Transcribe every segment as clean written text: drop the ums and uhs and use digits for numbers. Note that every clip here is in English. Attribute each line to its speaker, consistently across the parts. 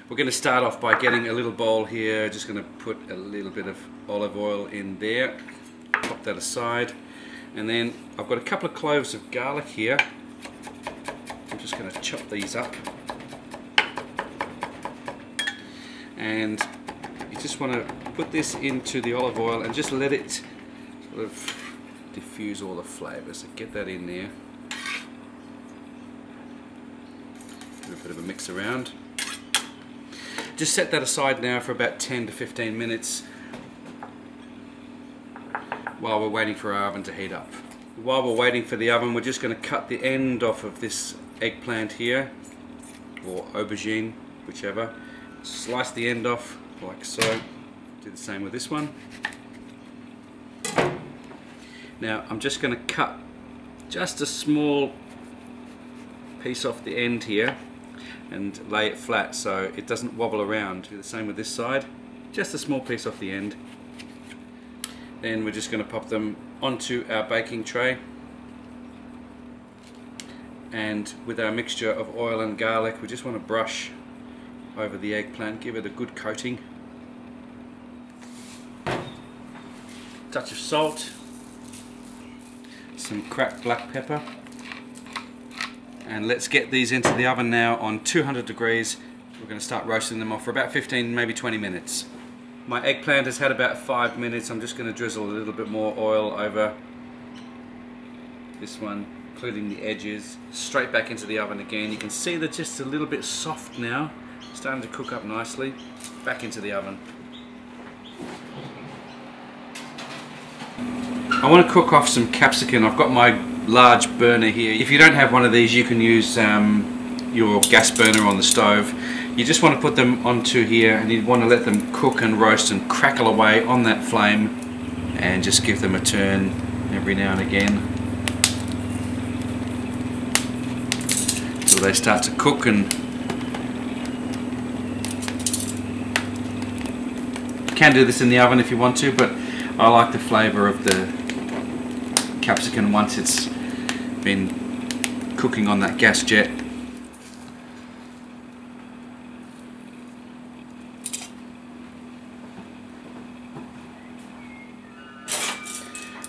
Speaker 1: We're going to start off by getting a little bowl here. Just going to put a little bit of olive oil in there. Pop that aside. And then I've got a couple of cloves of garlic here. I'm just going to chop these up. And you just want to put this into the olive oil and just let it sort of diffuse all the flavours. So get that in there. Give it a bit of a mix around. Just set that aside now for about 10 to 15 minutes while we're waiting for our oven to heat up. While we're waiting for the oven, we're just going to cut the end off of this eggplant here, or aubergine, whichever. Slice the end off like so. Do the same with this one. Now I'm just going to cut just a small piece off the end here and lay it flat so it doesn't wobble around. Do the same with this side. Just a small piece off the end. Then we're just going to pop them onto our baking tray, and with our mixture of oil and garlic we just want to brush over the eggplant, give it a good coating. Touch of salt, some cracked black pepper, and let's get these into the oven now on 200 degrees. We're going to start roasting them off for about 15, maybe 20 minutes. My eggplant has had about 5 minutes. I'm just going to drizzle a little bit more oil over this one, including the edges. Straight back into the oven again. You can see they're just a little bit soft now, starting to cook up nicely. Back into the oven. I want to cook off some capsicum. I've got my large burner here. If you don't have one of these, you can use your gas burner on the stove. You just want to put them onto here and you want to let them cook and roast and crackle away on that flame, and just give them a turn every now and again until they start to cook. And you can do this in the oven if you want to, but I like the flavour of the capsicum once it's been cooking on that gas jet.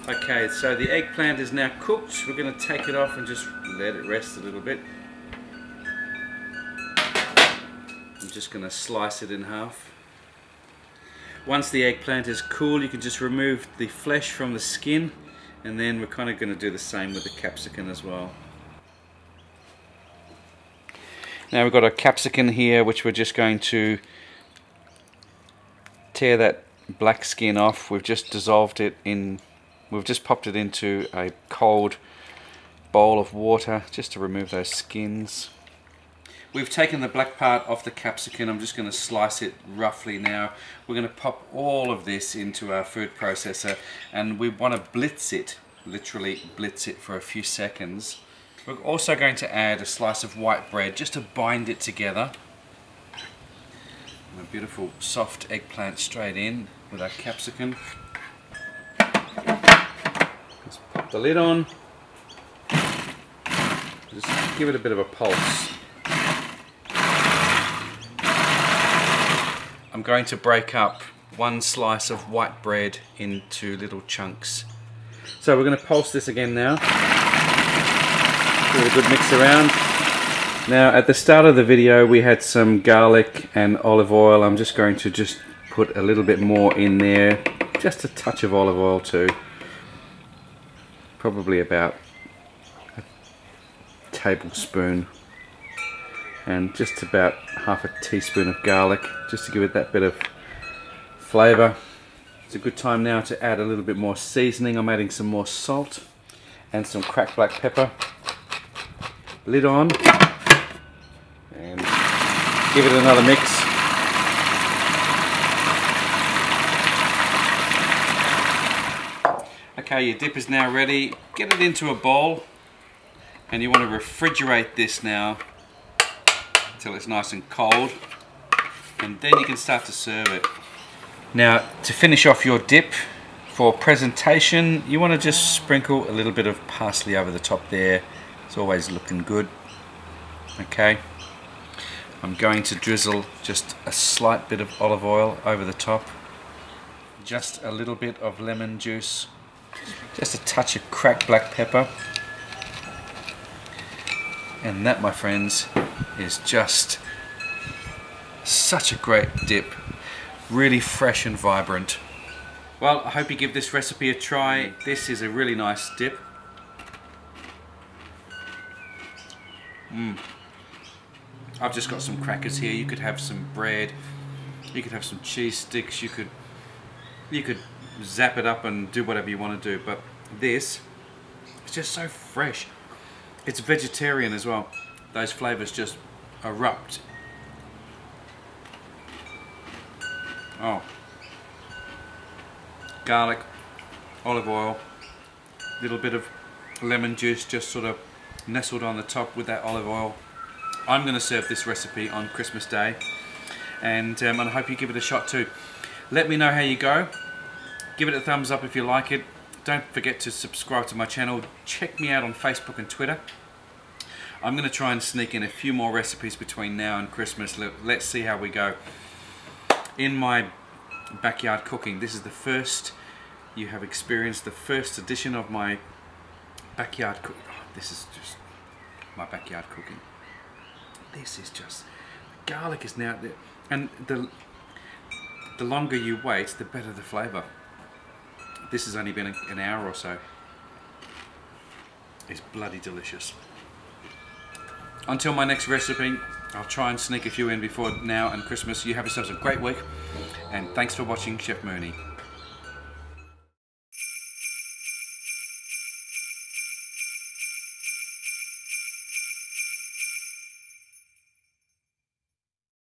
Speaker 1: Okay, so the eggplant is now cooked. We're going to take it off and just let it rest a little bit. I'm just going to slice it in half. Once the eggplant is cool, you can just remove the flesh from the skin, and then we're kind of going to do the same with the capsicum as well. Now we've got a capsicum here which we're just going to tear that black skin off. We've just dissolved it in, we've just popped it into a cold bowl of water just to remove those skins. We've taken the black part off the capsicum. I'm just going to slice it roughly now. We're going to pop all of this into our food processor, and we want to blitz it, literally blitz it for a few seconds. We're also going to add a slice of white bread just to bind it together. And a beautiful soft eggplant straight in with our capsicum. Let's pop the lid on. Just give it a bit of a pulse. I'm going to break up one slice of white bread into little chunks. So we're going to pulse this again now. Give it a good mix around. Now at the start of the video we had some garlic and olive oil. I'm just going to put a little bit more in there. Just a touch of olive oil too. Probably about a tablespoon. And just about half a teaspoon of garlic, just to give it that bit of flavour. It's a good time now to add a little bit more seasoning. I'm adding some more salt and some cracked black pepper. Lid on and give it another mix. Okay, your dip is now ready. Get it into a bowl, and you want to refrigerate this now until it's nice and cold, and then you can start to serve it. Now to finish off your dip, for presentation you want to just sprinkle a little bit of parsley over the top there. It's always looking good. Okay, I'm going to drizzle just a slight bit of olive oil over the top. Just a little bit of lemon juice. Just a touch of cracked black pepper. And that, my friends, is just such a great dip. Really fresh and vibrant. Well, I hope you give this recipe a try. This is a really nice dip. I've just got some crackers here. You could have some bread, you could have some cheese sticks, you could zap it up and do whatever you want to do, but this is just so fresh. It's vegetarian as well. Those flavors just erupt. Oh, garlic, olive oil, little bit of lemon juice just sort of nestled on the top with that olive oil. I'm going to serve this recipe on Christmas Day, and I hope you give it a shot too. Let me know how you go. Give it a thumbs up if you like it. Don't forget to subscribe to my channel. Check me out on Facebook and Twitter. I'm going to try and sneak in a few more recipes between now and Christmas. Let's see how we go. In my backyard cooking, this is the first you have experienced, the first edition of my backyard cooking. Oh, this is just my backyard cooking. This is just, the garlic is now there, and the longer you wait, the better the flavour. This has only been an hour or so. It's bloody delicious. Until my next recipe, I'll try and sneak a few in before now and Christmas. You have yourselves a great week, and thanks for watching Chef Mooney.